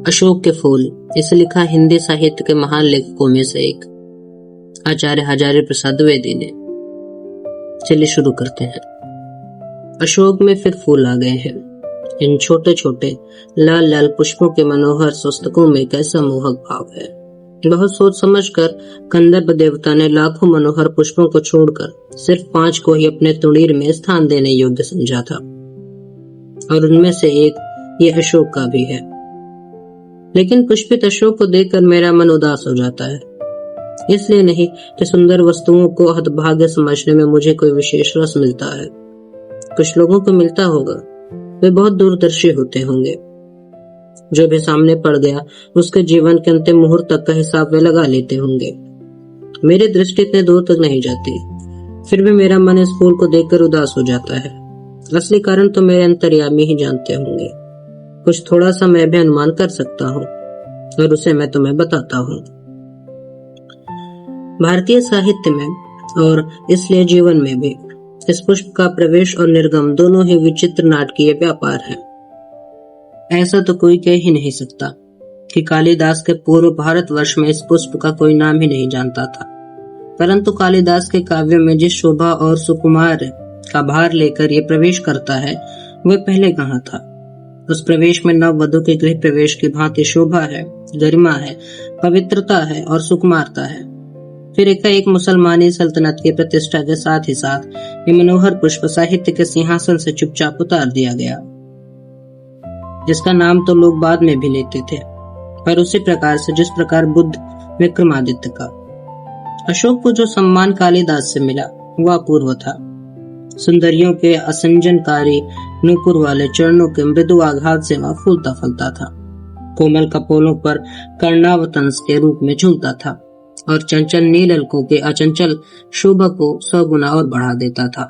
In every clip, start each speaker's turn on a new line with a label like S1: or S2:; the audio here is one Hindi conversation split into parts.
S1: अशोक के फूल, इसे लिखा हिंदी साहित्य के महान लेखकों में से एक आचार्य हजारी प्रसाद द्विवेदी ने। चलिए शुरू करते हैं। अशोक में फिर फूल आ गए हैं। इन छोटे छोटे लाल लाल पुष्पों के मनोहर स्वस्तकों में कैसा मोहक भाव है। बहुत सोच समझकर कंदर्प देवता ने लाखों मनोहर पुष्पों को छोड़कर सिर्फ 5 को ही अपने तुणीर में स्थान देने योग्य समझा था, और उनमें से एक ये अशोक का भी है। लेकिन पुष्पित अशोक को देखकर मेरा मन उदास हो जाता है। इसलिए नहीं कि सुंदर वस्तुओं को हतभाग्य समझने में मुझे कोई विशेष रस मिलता है। कुछ लोगों को मिलता होगा, वे बहुत दूरदर्शी होते होंगे। जो भी सामने पड़ गया उसके जीवन के अंतिम मुहूर्त तक का हिसाब वे लगा लेते होंगे। मेरी दृष्टि इतने दूर तक नहीं जाती, फिर भी मेरा मन इस फूल को देखकर उदास हो जाता है। असली कारण तो मेरे अंतर्यामी ही जानते होंगे। कुछ थोड़ा सा मैं भी अनुमान कर सकता हूँ, और उसे मैं तुम्हें बताता हूँ। भारतीय साहित्य में और इसलिए जीवन में भी इस पुष्प का प्रवेश और निर्गम दोनों ही विचित्र नाटकीय व्यापार है। ऐसा तो कोई कह ही नहीं सकता कि कालिदास के पूर्व भारतवर्ष में इस पुष्प का कोई नाम ही नहीं जानता था। परंतु कालिदास के काव्य में जिस शोभा और सुकुमार का भार लेकर ये प्रवेश करता है, वह पहले कहाँ था। उस प्रवेश में नववधू के गृह प्रवेश की भांति शोभा है, गरिमा है, पवित्रता है और सुकुमारता है। फिर एकाएक मुसलमानी सल्तनत की प्रतिष्ठा के साथ ही साथ ये मनोहर पुष्प साहित्य के सिंहासन से चुपचाप उतार दिया गया, जिसका नाम तो लोग बाद में भी लेते थे, पर उसी प्रकार से जिस प्रकार बुद्ध विक्रमादित्य का। अशोक को जो सम्मान कालिदास से मिला वह अपूर्व था। सुंदरियों के असंजनकारी नूपुर वाले चरणों के मृदु आघात से वह फूलता फलता था, कोमल कपोलों पर कर्णावतंस के रूप में झूलता था और चंचल नील अलकों के अचंचल शोभा को 100 गुना और बढ़ा देता था।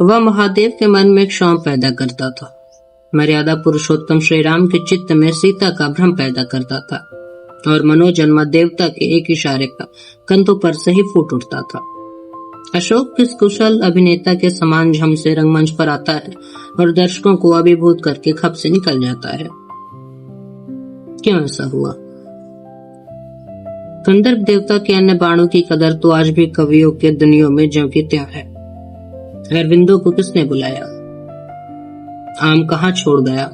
S1: वह महादेव के मन में क्षोभ पैदा करता था, मर्यादा पुरुषोत्तम श्री राम के चित्त में सीता का भ्रम पैदा करता था, और मनोजन्मा देवता के एक इशारे पर कंधों पर से ही फूट उठता था। अशोक किस कुशल अभिनेता के समान झम से रंगमंच पर आता है और दर्शकों को अभिभूत करके खप से निकल जाता है। क्यों ऐसा हुआ? कंदर्प देवता के अन्य बाणों की कदर तो आज भी कवियों के दुनियों में ज्यों की त्यों है। अरविंदो को किसने बुलाया? आम कहाँ छोड़ गया?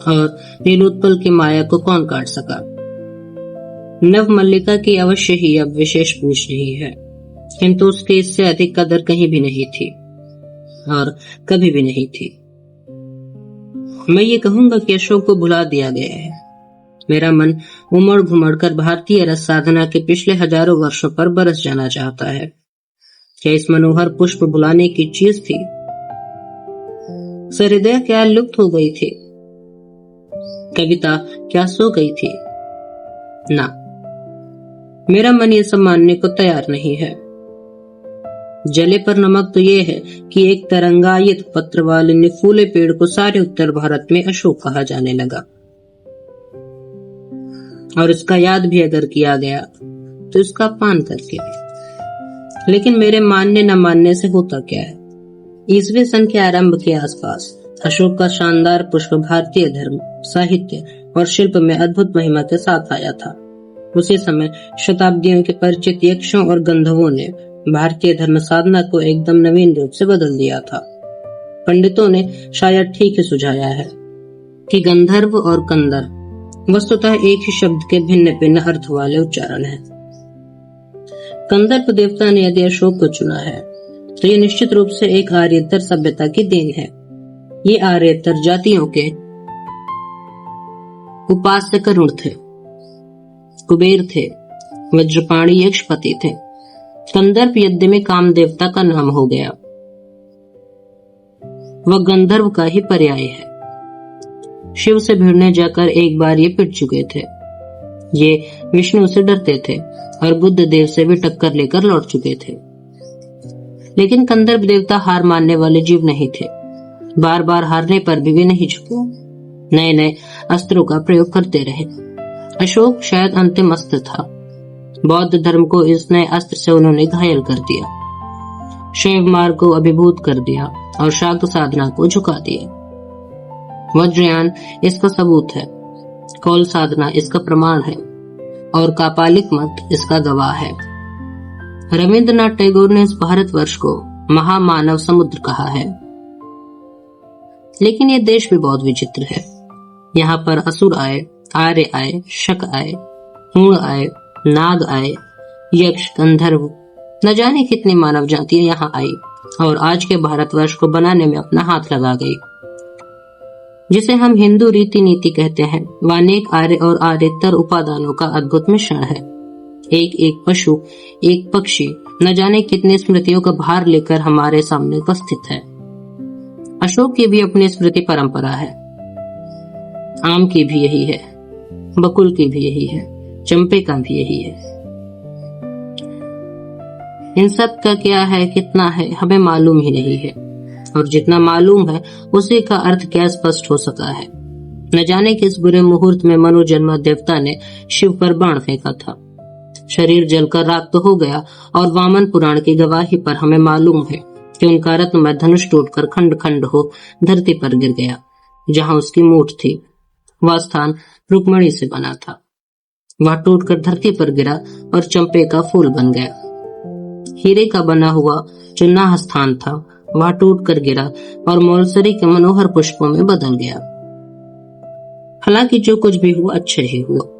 S1: और नीलोत्पल की माया को कौन काट सका? नव मल्लिका की अवश्य ही अब विशेष पूछ रही है, किंतु उसकी इससे अधिक कदर कहीं भी नहीं थी और कभी भी नहीं थी। मैं ये कहूंगा कि अशोक को भुला दिया गया है। मेरा मन उमड़ घुमड़ कर भारतीय रस साधना के पिछले हजारों वर्षों पर बरस जाना चाहता है। क्या इस मनोहर पुष्प भुलाने की चीज थी? सहृदय क्या लुप्त हो गई थी? कविता क्या सो गई थी? ना, मेरा मन ये सब मानने को तैयार नहीं है। जले पर नमक तो ये है कि एक तरंगायित पत्र वाले निफूले पेड़ को सारे उत्तर भारत में अशोक कहा जाने लगा, और इसका याद भी अगर किया गया तो इसका पान करके। लेकिन मेरे मानने न मानने से होता क्या है? ईसवी सन के आरंभ के आसपास अशोक का शानदार पुष्प भारतीय धर्म, साहित्य और शिल्प में अद्भुत महिमा के साथ आया था। उसी समय शताब्दियों के परिचित यक्षों और गंधर्वों ने भारतीय धर्म साधना को एकदम नवीन रूप से बदल दिया था। पंडितों ने शायद ठीक ही सुझाया है कि गंधर्व और कंदर वस्तुतः एक ही शब्द के भिन्न भिन्न अर्थ वाले उच्चारण हैं। कंदर्प देवता ने यदि अशोक को चुना है तो ये निश्चित रूप से एक आर्येतर सभ्यता की देन है। ये आर्येतर जातियों के उपास्य करुण थे, कुबेर थे, वज्रपाणी यक्षपति थे। कंदर्प यद्य में काम देवता का नाम हो गया, वह गंधर्व का ही पर्याय है। शिव से भिड़ने जाकर एक बार ये पिट चुके थे। ये विष्णु से डरते थे और बुद्ध देव से भी टक्कर लेकर लौट चुके थे। लेकिन कंदर्प देवता हार मानने वाले जीव नहीं थे। बार बार हारने पर भी वे नहीं झुके, नए नए अस्त्रों का प्रयोग करते रहे। अशोक शायद अंतिम अस्त्र था। बौद्ध धर्म को इस नए अस्त्र से उन्होंने घायल कर दिया, शैव मार्ग को अभिभूत कर दिया और शाक्त साधना को झुका दिया। वज्रयान इसका सबूत है, कौल साधना इसका प्रमाण है और कापालिक मत इसका गवाह है। रविंद्रनाथ टैगोर ने इस भारतवर्ष को महामानव समुद्र कहा है। लेकिन ये देश भी बहुत विचित्र है। यहाँ पर असुर आए, आर्य आए, शक आए, हूण आए, नाग आए, यक्ष, गंधर्व, न जाने कितनी मानव जातियां यहाँ आई और आज के भारतवर्ष को बनाने में अपना हाथ लगा गई। जिसे हम हिंदू रीति नीति कहते हैं, वह अनेक आर्य और आर्यतर उपादानों का अद्भुत मिश्रण है। एक एक पशु, एक पक्षी, न जाने कितने स्मृतियों का भार लेकर हमारे सामने उपस्थित है। अशोक की भी अपनी स्मृति परंपरा है, आम की भी यही है, बकुल की भी यही है, चंपे का भी यही है। इन सब का क्या है, कितना है, हमें मालूम ही नहीं है, और जितना मालूम है उसी का अर्थ क्या स्पष्ट हो सका है। न जाने किस बुरे मुहूर्त में मनोजन्म देवता ने शिव पर बाण फेंका था। शरीर जलकर राख तो हो गया और वामन पुराण की गवाही पर हमें मालूम है कि उनका रत्नमय धनुष टूटकर खंड खंड हो धरती पर गिर गया। जहां उसकी मूठ थी वह स्थान रुक्मणी से बना था। वह टूटकर धरती पर गिरा और चंपे का फूल बन गया। हीरे का बना हुआ जो नाह स्थान था वह टूट कर गिरा और मौलसरी के मनोहर पुष्पों में बदल गया। हालांकि जो कुछ भी हुआ अच्छा ही हुआ।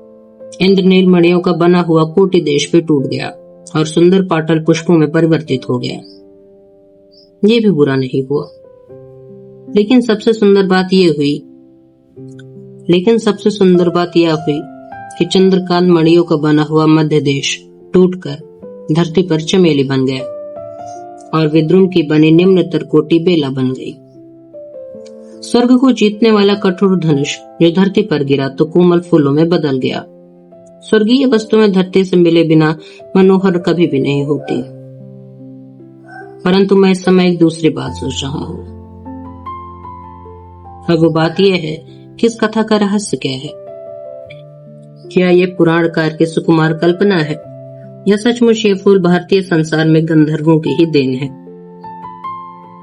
S1: इंद्रनील मणियों का बना हुआ कोटि देश पे टूट गया और सुंदर पाटल पुष्पों में परिवर्तित हो गया। ये भी बुरा नहीं हुआ। लेकिन सबसे सुंदर बात यह हुई कि चंद्रकांत मणियों का बना हुआ मध्य देश टूटकर धरती पर चमेली बन गया और विद्रुम की बनी निम्नतर कोटि बेला बन गई। स्वर्ग को जीतने वाला कठोर धनुष जो धरती पर गिरा तो कोमल फूलों में बदल गया। स्वर्गीय वस्तुएं धरती से मिले बिना मनोहर कभी भी नहीं होती। परंतु मैं इस समय एक दूसरी बात सोच रहा हूँ। अब वो बात यह है कि इस कथा का रहस्य क्या है। क्या ये पुराणकार की सुकुमार कल्पना है या सचमुच ये फूल भारतीय संसार में गंधर्वों की ही देन है।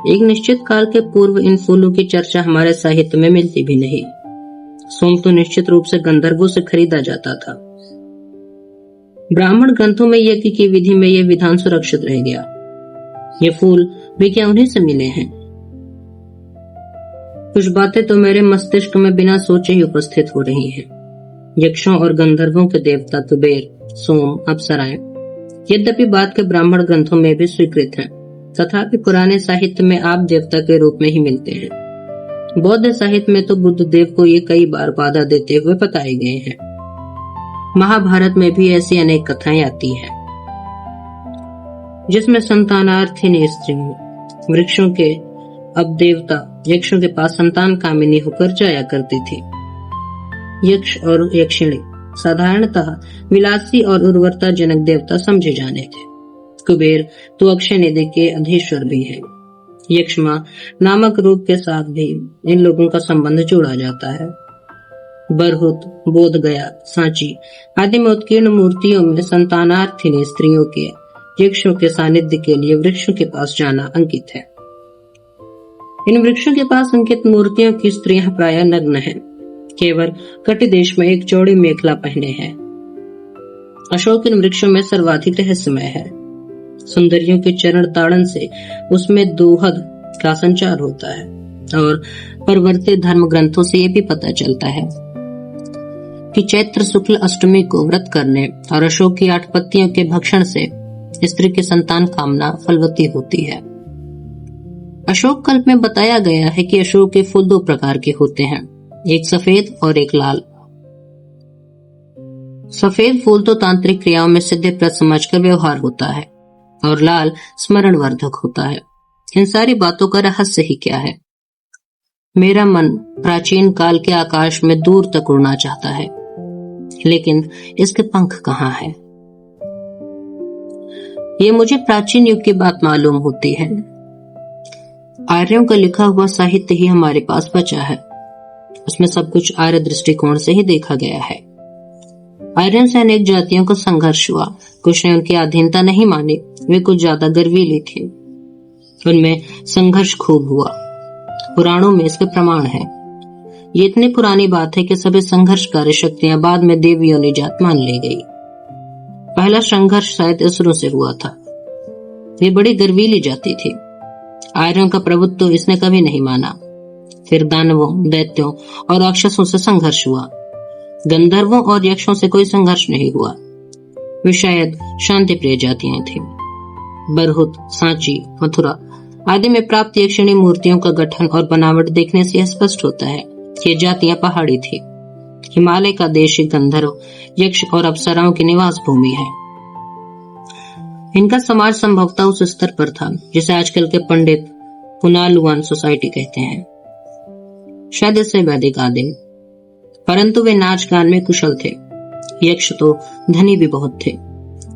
S1: एक निश्चित काल के पूर्व इन फूलों की चर्चा हमारे साहित्य में मिलती भी नहीं। सोम तो निश्चित रूप से गंधर्वों से खरीदा जाता था। ब्राह्मण ग्रंथों में यज्ञ की विधि में यह विधान सुरक्षित रह गया। ये फूल भी क्या उन्हीं से मिले हैं। कुछ बातें तो मेरे मस्तिष्क में बिना सोचे ही उपस्थित हो रही हैं। यक्षों और गंधर्वों के देवता कुबेर, सोम, अप्सराएं यद्यपि बाद के ब्राह्मण ग्रंथों में भी स्वीकृत हैं, तथापि पुराने साहित्य में आप देवता के रूप में ही मिलते हैं। बौद्ध साहित्य में तो बुद्ध देव को ये कई बार बाधा देते हुए बताए गए हैं। महाभारत में भी ऐसी अनेक कथाएं आती हैं जिसमें संतानार्थिनी स्त्रियों वृक्षों के अब देवता यक्षों के पास संतान कामिनी होकर जाया करती थी। यक्ष और यक्षिणी साधारणतः विलासी और उर्वरता जनक देवता समझे जाने थे। कुबेर तो अक्षय निधि के अधीश्वर भी है। यक्षमा नामक रूप के साथ भी इन लोगों का संबंध जोड़ा जाता है। बरहुत, बोधगया, सांची आदि में उत्कीर्ण मूर्तियों में संतानार्थिनी स्त्रियों के यक्षों के सानिध्य के लिए वृक्षों के पास जाना अंकित है। इन वृक्षों के पास अंकित मूर्तियों की स्त्रियां प्रायः नग्न हैं, केवल कटि देश में एक चौड़ी मेखला पहने हैं। अशोक इन वृक्षों में सर्वाधिक रहस्यमय है। सुंदरियों के चरण ताड़न से उसमें दोहद का संचार होता है और परवर्ती धर्म ग्रंथों से यह भी पता चलता है कि चैत्र शुक्ल अष्टमी को व्रत करने और अशोक की 8 पत्तियों के भक्षण से स्त्री की संतान कामना फलवती होती है। अशोक कल्प में बताया गया है कि अशोक के फूल 2 प्रकार के होते हैं, एक सफेद और एक लाल। सफेद फूल तो तांत्रिक क्रियाओं में सिद्धिप्रद समझकर व्यवहार होता है और लाल स्मरण वर्धक होता है। इन सारी बातों का रहस्य ही क्या है। मेरा मन प्राचीन काल के आकाश में दूर तक उड़ना चाहता है, लेकिन इसके पंख कहाँ हैं? ये मुझे प्राचीन युग की बात मालूम होती है। आर्यों का लिखा हुआ साहित्य ही हमारे पास बचा है। उसमें सब कुछ आर्य दृष्टिकोण से ही देखा गया है। आर्यों से अनेक जातियों का संघर्ष हुआ। कुछ ने उनकी अधीनता नहीं मानी, वे कुछ ज्यादा गर्वीले थे। उनमें संघर्ष खूब हुआ। पुराणों में इसके प्रमाण है। ये इतनी पुरानी बात है कि सभी संघर्षकारी शक्तियां बाद में देवियों ने जात मान ली गई। पहला संघर्ष शायद असुरों से हुआ था। ये बड़ी गर्वीली जाति थी। आर्यों का प्रभुत्व इसने कभी नहीं माना। फिर दानवों, दैत्यों और राक्षसों से संघर्ष हुआ। गंधर्वों और यक्षों से कोई संघर्ष नहीं हुआ। वे शायद शांति प्रिय जातियां थी। बरहुत, सांची, मथुरा आदि में प्राप्त यक्षिणी मूर्तियों का गठन और बनावट देखने से यह स्पष्ट होता है कि ये जातियां पहाड़ी थी। हिमालय का देश गंधर्व, यक्ष और अप्सराओं की निवास भूमि है। इनका समाज संभवतः उस स्तर पर था जिसे आजकल के पंडित पुनालुआन सोसाइटी कहते हैं, शायद इससे वैदिक आदिम। परंतु वे नाच गान में कुशल थे। यक्ष तो धनी भी बहुत थे।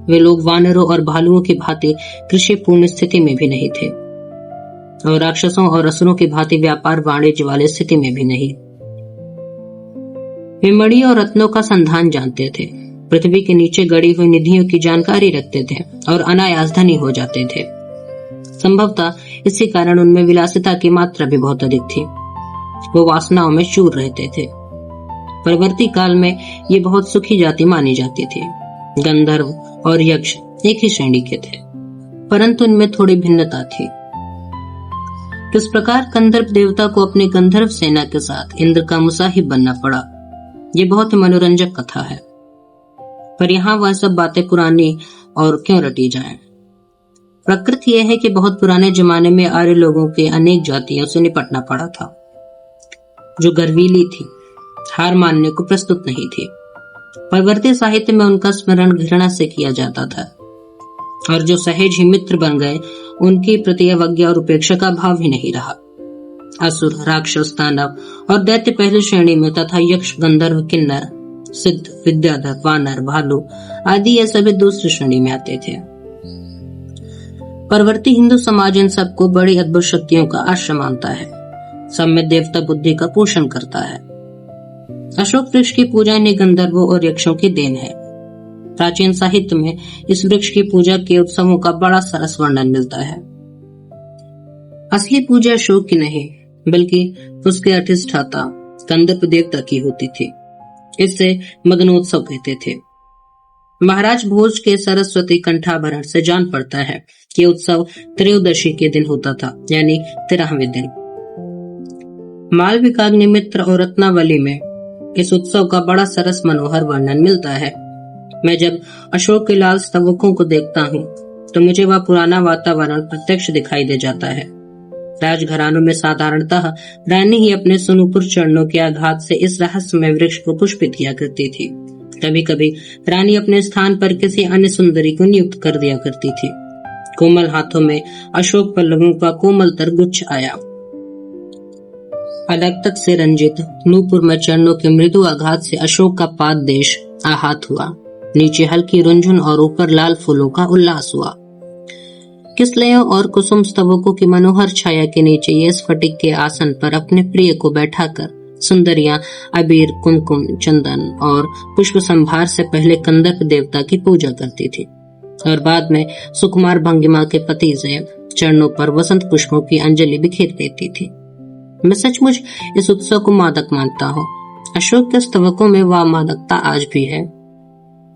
S1: वे लोग वानरों और भालुओं की भांति कृषि पूर्ण स्थिति में भी नहीं थे और राक्षसों और असुरों की भांति व्यापार वाणिज्य वाली स्थिति में भी नहीं। वे मणि और रत्नों का संधान जानते थे, पृथ्वी के नीचे गड़ी हुई निधियों की जानकारी रखते थे और अनायास धनी हो जाते थे। संभवतः इसी कारण उनमें विलासिता की मात्रा भी बहुत अधिक थी। वो वासनाओं में चूर रहते थे। परवर्ती काल में ये बहुत सुखी जाति मानी जाती थी। गंधर्व और यक्ष एक ही श्रेणी के थे, परंतु इनमें थोड़ी भिन्नता थी। किस प्रकार गंधर्व देवता को अपनी गंधर्व सेना के साथ इंद्र का मुसाहिब बनना पड़ा, ये बहुत ही मनोरंजक कथा है। पर यहाँ वह सब बातें पुरानी और क्यों रटी जाएं? प्रकृति यह है कि बहुत पुराने जमाने में आर्य लोगों के अनेक जातियों से निपटना पड़ा था, जो गर्वीली थी, हार मानने को प्रस्तुत नहीं थी। परवर्ती साहित्य में उनका स्मरण घृणा से किया जाता था और जो सहज ही मित्र बन गए उनकी प्रति अवज्ञा और उपेक्षा का भाव ही नहीं रहा। असुर, राक्षस, दानव और दैत्य पहली श्रेणी में तथा यक्ष, गंधर्व, किन्नर, सिद्ध, विद्याधर, वानर, भालू आदि ये सभी दूसरी श्रेणी में आते थे। परवर्ती हिंदू समाज इन सबको बड़ी अद्भुत शक्तियों का आश्रय मानता है। सब में देवता बुद्धि का पोषण करता है। अशोक वृक्ष की पूजा इन्हीं गंधर्वों और यक्षों की देन है। प्राचीन साहित्य में इस वृक्ष की पूजा के उत्सवों का बड़ा सरस वर्णन मिलता है। असली पूजा अशोक की नहीं, बल्कि उसके अधिष्ठाता गंधर्व देवता की होती थी। इससे मग्नोत्सव कहते थे। महाराज भोज के सरस्वती कंठाभरण से जान पड़ता है कि उत्सव त्रयोदशी के दिन होता था, यानी 13वें दिन। मालविकाग्निमित्र और रत्नावली में इस उत्सव का बड़ा सरस मनोहर वर्णन मिलता है। मैं जब अशोक के लाल स्तवकों को देखता हूँ तो मुझे वह पुराना वातावरण प्रत्यक्ष दिखाई दे जाता है। राजघरानों में साधारणतः रानी ही अपने सुनुपुर चरणों के आघात से इस रहस्यमय वृक्ष को पुष्पित किया करती थी। कभी कभी रानी अपने स्थान पर किसी अन्य सुंदरी को नियुक्त कर दिया करती थी। कोमल हाथों में अशोक पल्लवों का कोमलतर गुच्छ आया। अलग तक से रंजित नूपुर में चरणों के मृदु आघात से अशोक का पाद देश आहत हुआ। नीचे हल्की रुंझुन और ऊपर लाल फूलों का उल्लास हुआ। किसलयों और कुसुम स्तवकों की मनोहर छाया के नीचे ये स्फटिक के आसन पर अपने प्रिय को बैठाकर सुंदरियां अबीर, कुमकुम, चंदन और पुष्प संभार से पहले कंदर्प देवता की पूजा करती थी और बाद में सुकुमार भंगिमा के पति से चरणों पर वसंत पुष्पों की अंजलि बिखेर देती थी। मैं सचमुच इस उत्सव को मादक मानता हूँ। अशोक के स्तवकों में वह मादकता आज भी है।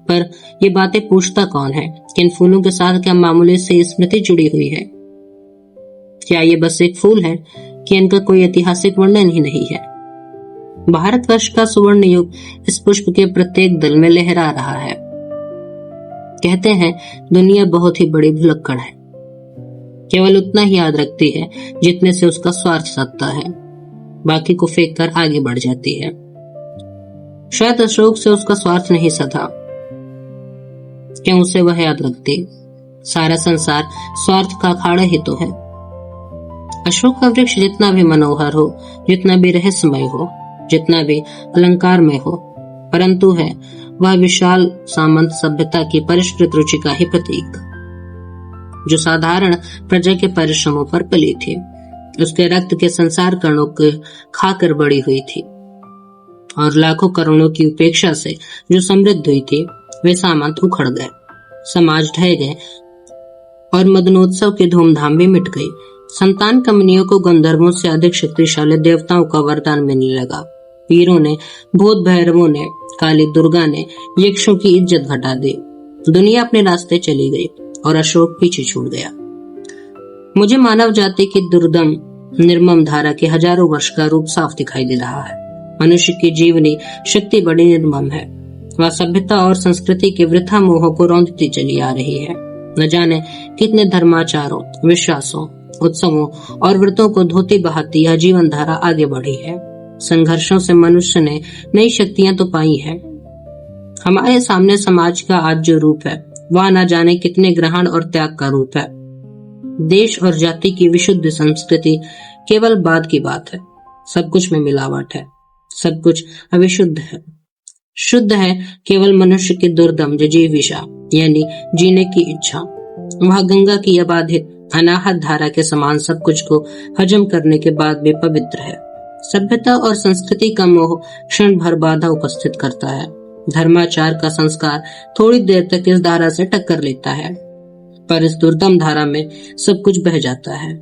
S1: पर ये बातें पूछता कौन है कि इन फूलों के साथ क्या मामूली से स्मृति जुड़ी हुई है? क्या ये बस एक फूल है कि इनका कोई ऐतिहासिक वर्णन ही नहीं है? भारतवर्ष का सुवर्ण युग इस पुष्प के प्रत्येक दल में लहरा रहा है। कहते हैं दुनिया बहुत ही बड़ी भुलक्कड़ है, केवल उतना ही याद रखती है जितने से उसका स्वार्थ सत्ता है, बाकी को फेंक कर आगे बढ़ जाती है। शायद अशोक से उसका स्वार्थ नहीं सधा, क्यों उसे वह याद रखती? सारा संसार स्वार्थ का अखाड़ा ही तो है। अशोक का वृक्ष जितना भी मनोहर हो, जितना भी रहस्यमय हो, जितना भी अलंकारमय हो, परंतु है वह विशाल सामंत सभ्यता की परिष्कृत रुचि का ही प्रतीक, जो साधारण प्रजा के परिश्रमों पर पली थी। उसके रक्त के संसार कणों को खाकर बड़ी हुई थी और लाखों करोड़ों की उपेक्षा से जो समृद्ध हुई थी, वे सामंत उखड़ गए, समाज ढह गए और मदनोत्सव की धूमधाम भी मिट गई। संतान कमनियों को गंधर्वों से अधिक शक्तिशाली देवताओं का वरदान मिलने लगा। वीरों ने, भूत भैरवों ने, काली दुर्गा ने यक्षों की इज्जत घटा दी। दुनिया अपने रास्ते चली गई और अशोक पीछे छूट गया। मुझे मानव जाति की दुर्दम निर्मम धारा के हजारों वर्ष का रूप साफ दिखाई दे रहा है। मनुष्य की जीवनी शक्ति बड़ी निर्मम है। वह सभ्यता और संस्कृति के वृथा मोह को रौंदती चली आ रही है। न जाने कितने धर्माचारों, विश्वासों, उत्सवों और व्रतों को धोती बहाती यह जीवन धारा आगे बढ़ी है। संघर्षों से मनुष्य ने नई शक्तियां तो पाई हैं। हमारे सामने समाज का आज जो रूप है वह न जाने कितने ग्रहण और त्याग का रूप है। देश और जाति की विशुद्ध संस्कृति केवल बाद की बात है। सब कुछ में मिलावट है, सब कुछ अविशुद्ध है। शुद्ध है केवल मनुष्य की दुर्दम जिजीविषा, यानी जीने की इच्छा। वह गंगा की अबाधित अनाहत धारा के समान सब कुछ को हजम करने के बाद भी पवित्र है। सभ्यता और संस्कृति का मोह क्षण भर बाधा उपस्थित करता है। धर्माचार का संस्कार थोड़ी देर तक इस धारा से टक्कर लेता है, पर इस दुर्दम धारा में सब कुछ बह जाता है।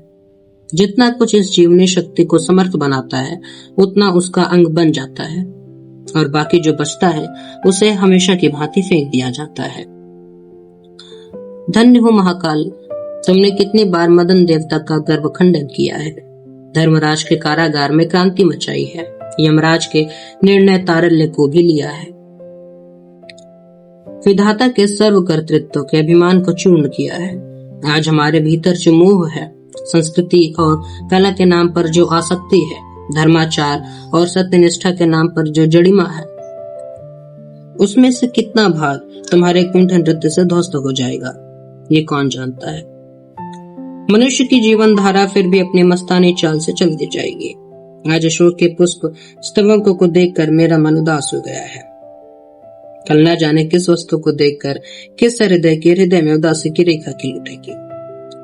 S1: जितना कुछ इस जीवनी शक्ति को समर्थ बनाता है उतना उसका अंग बन जाता है, और बाकी जो बचता है उसे हमेशा की भांति फेंक दिया जाता है। धन्य हो महाकाल, तुमने कितनी बार मदन देवता का गर्व खंडन किया है। धर्मराज के कारागार में क्रांति मचाई है। यमराज के निर्णय तारल्य को भी लिया है। विधाता के सर्व कर्तृत्व के अभिमान को चूर्ण किया है। आज हमारे भीतर जो मोह है, संस्कृति और कला के नाम पर जो आसक्ति है, धर्माचार और सत्यनिष्ठा के नाम पर जो जड़िमा है, उसमें से कितना भाग तुम्हारे कुंठ नृत्य से ध्वस्त हो जाएगा, ये कौन जानता है। मनुष्य की जीवन धारा फिर भी अपने मस्तानी चाल से चलती जाएगी। आज अशोक के पुष्प स्तवकों को देखकर मेरा मन उदास हो गया है। कल न जाने किस वस्तु को देखकर किस हृदय में उदासी की रेखा खिल उठेगी।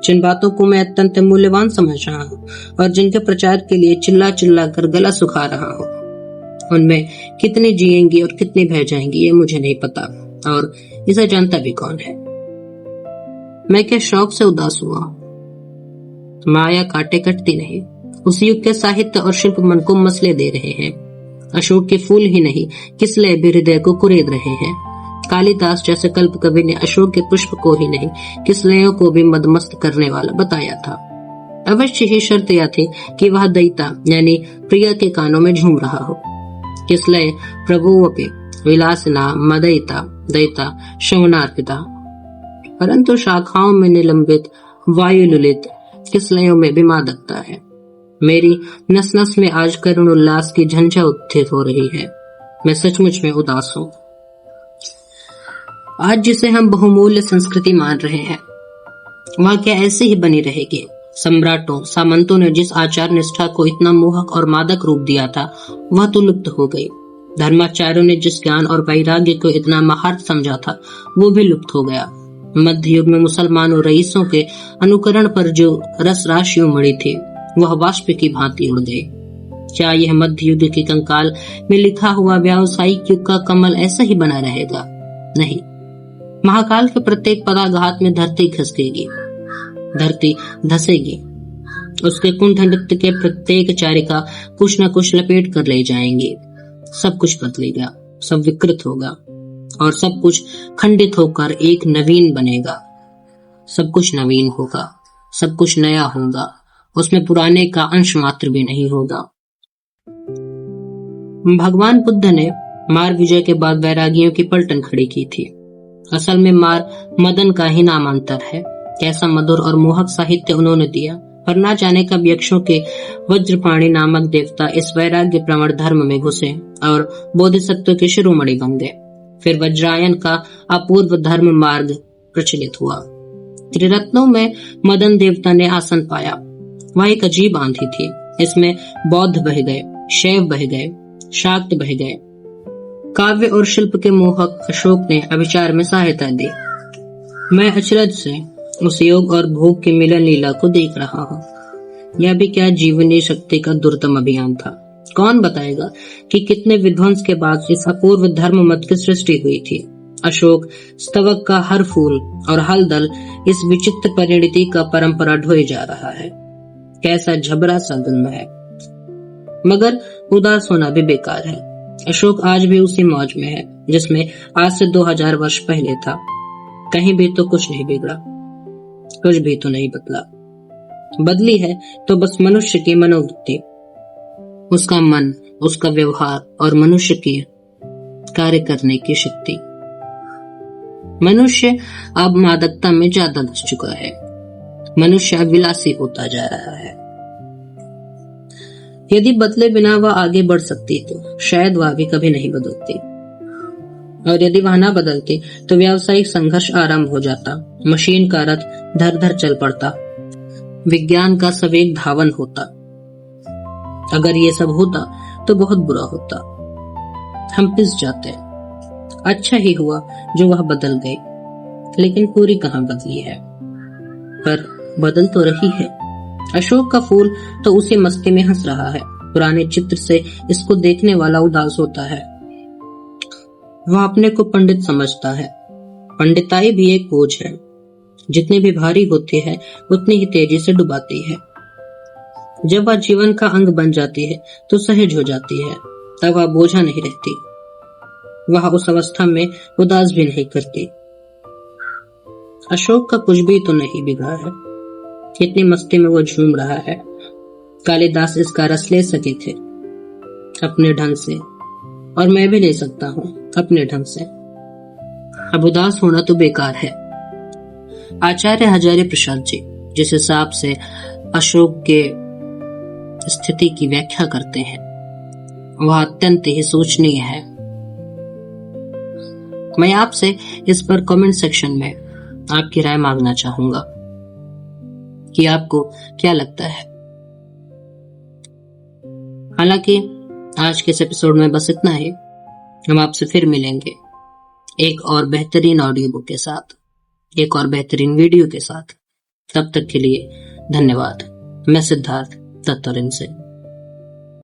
S1: जिन बातों को मैं अत्यंत मूल्यवान समझ रहा हूँ और जिनके प्रचार के लिए चिल्ला चिल्ला कर गला सुखा रहा हूँ, उनमें कितनी जिएंगी और कितनी बह जाएंगी ये मुझे नहीं पता, और इसे जानता भी कौन है। मैं क्या शौक से उदास हुआ? माया काटे कटती नहीं। उस युग के साहित्य और शिल्प मन को मसले दे रहे हैं। अशोक के फूल ही नहीं, किसलय भी हृदय को कुरेद रहे हैं। कालिदास जैसे कल्प कवि ने अशोक के पुष्प को ही नहीं, किसलयों को भी मदमस्त करने वाला बताया था। अवश्य ही शर्त यह थी कि वह दयिता यानी प्रिया के कानों में झूम रहा हो। किसलय प्रभुवपि विलासना मदयिता दयिता श्रवणार्पिता, परंतु शाखाओं में निलंबित वायु लुलित किसलयों में भी मादकता है। मेरी नस नस में आज करुण उल्लास की झंझा उत्थित हो रही है। मैं सचमुच में उदास हूँ। आज जिसे हम बहुमूल्य संस्कृति मान रहे हैं वह क्या ऐसे ही बनी रहेगी? सम्राटों सामंतों ने जिस आचार निष्ठा को इतना मोहक और मादक रूप दिया था वह तो लुप्त हो गई। धर्माचार्यों ने जिस ज्ञान और वैराग्य को इतना महार्थ समझा था वो भी लुप्त हो गया। मध्य युग में मुसलमानों रईसों के अनुकरण पर जो रस राशि उमड़ी थी वह वाष्प की भांति उड़ गई। क्या यह मध्य युग के कंकाल में लिखा हुआ व्यावसायिक युग का कमल ऐसा ही बना रहेगा? नहीं, महाकाल के प्रत्येक पदाघात में धरती खिसकेगी, धरती धसेगी। उसके कुंठ नृत्य के प्रत्येक चारिका कुछ न कुछ लपेट कर ले जाएंगे। सब कुछ बदलेगा, सब विकृत होगा और सब कुछ खंडित होकर एक नवीन बनेगा। सब कुछ नवीन होगा, सब कुछ नया होगा, उसमें पुराने का अंश मात्र भी नहीं होगा। भगवान बुद्ध ने मार विजय के बाद वैरागियों की पलटन खड़ी की थी। असल में मार मदन का ही नामांतर है। कैसा मधुर और मोहक साहित्य उन्होंने दिया, पर ना जाने कब यक्षों के वज्रपाणी नामक देवता इस वैराग्य प्रवण धर्म में घुसे और बोधिसत्व के शिरोमणि बन गए। फिर वज्रायन का अपूर्व धर्म मार्ग प्रचलित हुआ। त्रिरत्नों में मदन देवता ने आसन पाया। वह एक अजीब आंधी थी। इसमें बौद्ध बह गए, शैव बह गए, शाक्त बह गए। काव्य और शिल्प के मोहक अशोक ने अविचार में सहायता दी। मैं अचरज से उस योग और भोग की मिलन लीला को देख रहा हूँ। यह भी क्या जीवनी शक्ति का दुर्दम अभियान था। कौन बताएगा कि कितने विध्वंस के बाद इस अपूर्व धर्म मत की सृष्टि हुई थी। अशोक स्तवक का हर फूल और हल दल इस विचित्र परिणति का परंपरा ढोए जा रहा है। कैसा झबरा सा जन्म है। मगर उदास होना भी बेकार है। अशोक आज भी उसी मौज में है जिसमें आज से 2000 वर्ष पहले था। कहीं भी तो कुछ नहीं बिगड़ा, कुछ भी तो नहीं बदला। बदली है तो बस मनुष्य की मनोवृत्ति, उसका मन, उसका व्यवहार और मनुष्य की कार्य करने की शक्ति। मनुष्य अब मादकता में ज्यादा धंस चुका है। मनुष्य अब विलासी होता जा रहा है। यदि बदले बिना वह आगे बढ़ सकती तो शायद वह भी कभी नहीं बदलती, और यदि वह ना बदलती तो व्यावसायिक संघर्ष आरंभ हो जाता, मशीन का रथ धर धर चल पड़ता, विज्ञान का सवेग धावन होता। अगर ये सब होता तो बहुत बुरा होता। हम पिस जाते। अच्छा ही हुआ जो वह बदल गई, लेकिन पूरी कहां बदली है, पर बदल तो रही है। अशोक का फूल तो उसी मस्ती में हंस रहा है। पुराने चित्र से इसको देखने वाला उदास होता है। वह अपने को पंडित समझता है। पंडिताई भी एक बोझ है, जितनी भी भारी होती है उतनी ही तेजी से डुबाती है। जब वह जीवन का अंग बन जाती है तो सहज हो जाती है, तब वह बोझा नहीं रहती। वह उस अवस्था में उदास भी नहीं करती। अशोक का कुछ भी तो नहीं बिगड़ा है। कितनी मस्ती में वो झूम रहा है। कालिदास इसका रस ले सके थे अपने ढंग से, और मैं भी ले सकता हूँ अपने ढंग से। अब उदास होना तो बेकार है। आचार्य हजारी प्रसाद जी जिस हिसाब से अशोक के स्थिति की व्याख्या करते हैं वह अत्यंत ही सोचनीय है। मैं आपसे इस पर कमेंट सेक्शन में आपकी राय मांगना चाहूंगा कि आपको क्या लगता है। हालांकि आज के इस एपिसोड में बस इतना ही। हम आपसे फिर मिलेंगे एक और बेहतरीन ऑडियो बुक के साथ, एक और बेहतरीन वीडियो के साथ। तब तक के लिए धन्यवाद। मैं सिद्धार्थ दत्तोरिन से।